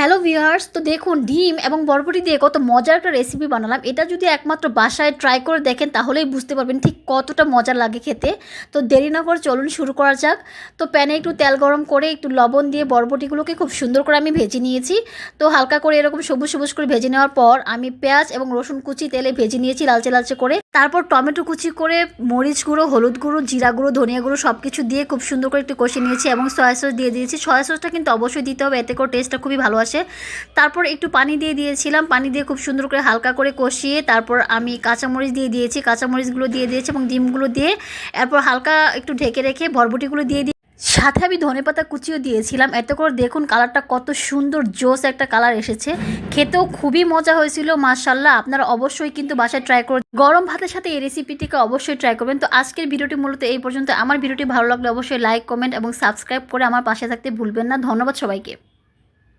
Hello viewers, তো দেখুন ডিম এবং বরবটি দিয়ে কত মজার একটা রেসিপি বানালাম। এটা যদি একমাত্র বাসায় ট্রাই করে দেখেন তাহলেই বুঝতে পারবেন ঠিক কতটা মজা লাগে খেতে। তো দেরি না করে চলুন শুরু করা যাক। তো প্যানে একটু তেল গরম করে একটু লবণ দিয়ে বরবটিগুলোকে খুব সুন্দর করে আমি ভেজে নিয়েছি। তো হালকা করে এরকম সবুজ সবুজ করে ভেজে নেওয়ার পর আমি পেঁয়াজ এবং রসুন কুচি তেলে ভেজে নিয়েছি লালচে লালচে করে। তারপর টমেটো কুচি করে মরিচ গুঁড়ো, হলুদ গুঁড়ো, জিরা গুঁড়ো, ধনিয়া গুঁড়ো সব কিছু দিয়ে খুব সুন্দর করে একটু কষে নিয়েছি এবং সয়া সস দিয়ে দিয়েছি। সয়া সসটা কিন্তু অবশ্যই দিতে হবে, এতে করে টেস্টটা খুবই ভালো আসে। তারপর একটু পানি দিয়ে দিয়েছিলাম, পানি দিয়ে খুব সুন্দর করে হালকা করে কষিয়ে তারপর আমি কাঁচামরিচ দিয়ে দিয়েছি, কাঁচামরিচগুলো দিয়ে দিয়েছি এবং ডিমগুলো দিয়ে এরপর হালকা একটু ঢেকে রেখে বরবটিগুলো দিয়ে দিই। সাথে আমি ধনেপাতা কুচিও দিয়েছিলাম। এতে করে দেখুন কালারটা কত সুন্দর জোস একটা কালার এসেছে। খেতেও খুবই মজা হয়েছিল মাশাআল্লাহ। আপনারা অবশ্যই কিন্তু বাসায় ট্রাই করুন, গরম ভাতের সাথে এই রেসিপিটিকে অবশ্যই ট্রাই করবেন। তো আজকের ভিডিওটি মূলত এই পর্যন্ত। আমার ভিডিওটি ভালো লাগলে অবশ্যই লাইক, কমেন্ট এবং সাবস্ক্রাইব করে আমার পাশে থাকতে ভুলবেন না। ধন্যবাদ সবাইকে।